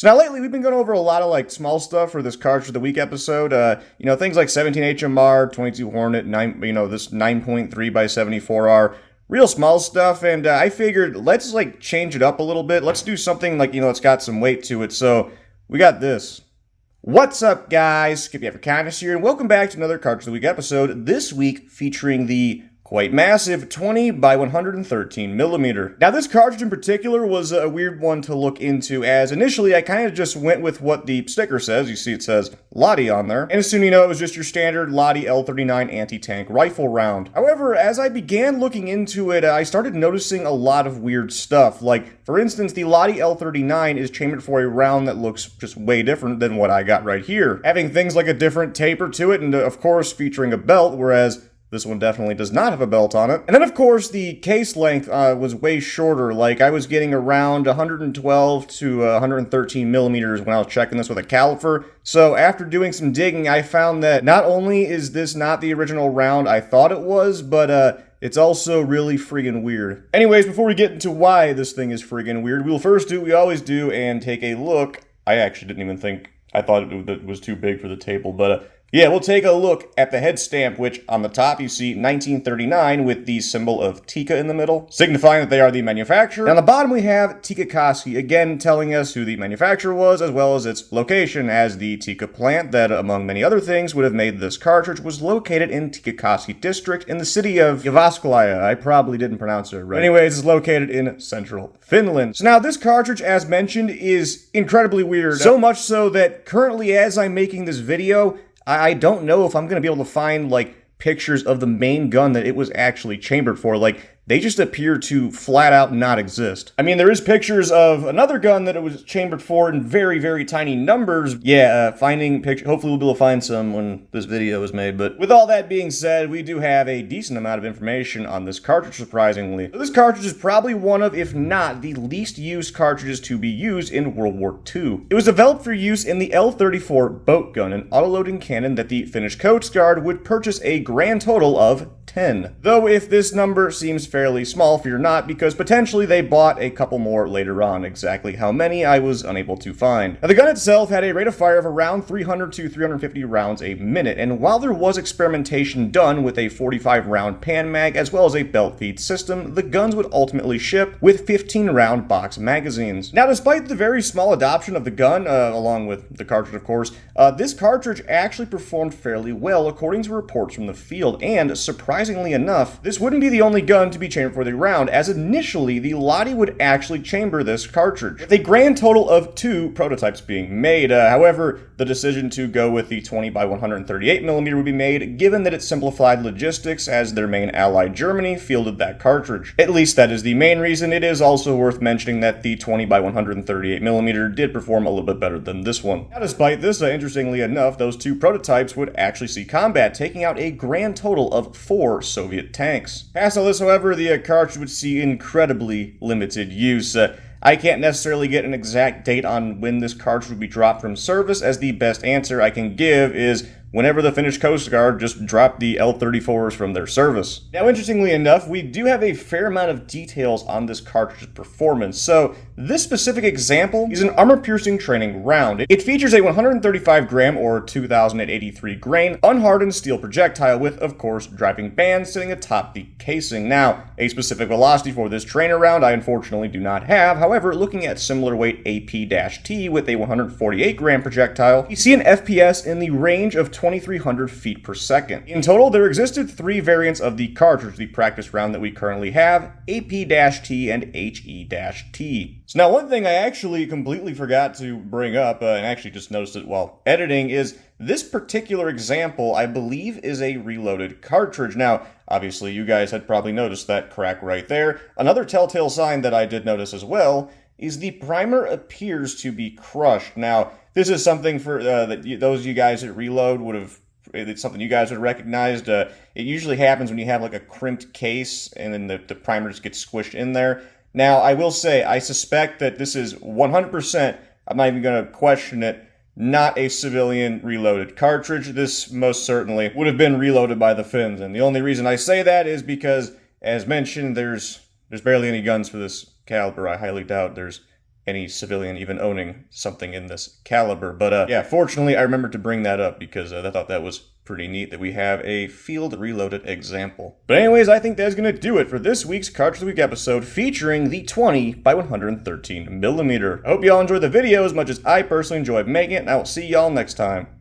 So now lately we've been going over a lot of like small stuff for this Cartridge of the Week episode. Things like 17 HMR, 22 Hornet, this 9.3 by 74R, real small stuff. And I figured let's like change it up a little bit. Let's do something like it's got some weight to it. So we got this. What's up, guys? Skippy Africanus here, and welcome back to another Cartridge of the Week episode. This week featuring the quite massive 20 by 113mm. Now this cartridge in particular was a weird one to look into, as initially I kind of just went with what the sticker says. You see it says Lottie on there, and assuming it was just your standard Lottie L39 anti-tank rifle round. However, as I began looking into it, I started noticing a lot of weird stuff. Like, for instance, the Lottie L39 is chambered for a round that looks just way different than what I got right here, having things like a different taper to it, and of course featuring a belt, whereas this one definitely does not have a belt on it. And then, of course, the case length was way shorter. Like, I was getting around 112 to 113 millimeters when I was checking this with a caliper. So after doing some digging, I found that not only is this not the original round I thought it was, but it's also really friggin' weird. Anyways, before we get into why this thing is friggin' weird, we'll first do what we always do and take a look. I actually didn't even think, I thought it was too big for the table, but yeah, we'll take a look at the head stamp, which on the top you see 1939 with the symbol of Tika in the middle, signifying that they are the manufacturer. And on the bottom we have Tika, again telling us who the manufacturer was, as well as its location, as the Tika plant that, among many other things, would have made this cartridge was located in Tika district in the city of Jyväskylä. I probably didn't pronounce it right. Anyways, it's located in central Finland. So now this cartridge, as mentioned, is incredibly weird. So much so that currently, as I'm making this video, I don't know if I'm going to be able to find, like, pictures of the main gun that it was actually chambered for. Like, they just appear to flat out not exist. I mean, there is pictures of another gun that it was chambered for in very, very tiny numbers. Yeah, finding pictures. Hopefully we'll be able to find some when this video is made. But with all that being said, we do have a decent amount of information on this cartridge, surprisingly. So this cartridge is probably one of, if not the least used cartridges to be used in World War II. It was developed for use in the L-34 boat gun, an autoloading cannon that the Finnish Coast Guard would purchase a grand total of 10. Though if this number seems fairly small, fear not, because potentially they bought a couple more later on. Exactly how many I was unable to find. Now, the gun itself had a rate of fire of around 300 to 350 rounds a minute, and while there was experimentation done with a 45 round pan mag as well as a belt feed system, the guns would ultimately ship with 15 round box magazines. Now, despite the very small adoption of the gun, along with the cartridge of course, this cartridge actually performed fairly well according to reports from the field, and surprisingly enough, this wouldn't be the only gun to be chambered for the round, as initially the Lottie would actually chamber this cartridge, with a grand total of 2 prototypes being made. However, the decision to go with the 20 by 138mm would be made, given that it simplified logistics, as their main ally Germany fielded that cartridge. At least that is the main reason. It is also worth mentioning that the 20 by 138mm did perform a little bit better than this one. Now, despite this, interestingly enough, those 2 prototypes would actually see combat, taking out a grand total of 4 Soviet tanks. Past all this, however, the cartridge would see incredibly limited use. I can't necessarily get an exact date on when this cartridge would be dropped from service, as the best answer I can give is whenever the Finnish Coast Guard just dropped the L-34s from their service. Now, interestingly enough, we do have a fair amount of details on this cartridge's performance. So, this specific example is an armor-piercing training round. It features a 135 gram or 2,083 grain unhardened steel projectile with, of course, driving bands sitting atop the casing. Now, a specific velocity for this trainer round I unfortunately do not have. However, looking at similar weight AP-T with a 148 gram projectile, you see an FPS in the range of 2,300 feet per second. In total, there existed 3 variants of the cartridge, the practice round that we currently have, AP-T and HE-T. So now, one thing I actually completely forgot to bring up, and actually just noticed it while editing, is this particular example, I believe, is a reloaded cartridge. Now, obviously, you guys had probably noticed that crack right there. Another telltale sign that I did notice as well is the primer appears to be crushed. Now, this is something for those of you guys that reload would have, it's something you guys would have recognized. It usually happens when you have like a crimped case and then the primer just gets squished in there. Now, I will say, I suspect that this is 100%, I'm not even going to question it, not a civilian reloaded cartridge. This most certainly would have been reloaded by the Finns. And the only reason I say that is because, as mentioned, there's barely any guns for this caliber. I highly doubt there's any civilian even owning something in this caliber. But yeah, fortunately, I remembered to bring that up because I thought that was pretty neat that we have a field reloaded example. But anyways, I think that's going to do it for this week's Cartridge of the Week episode featuring the 20x113mm. I hope y'all enjoyed the video as much as I personally enjoyed making it, and I will see y'all next time.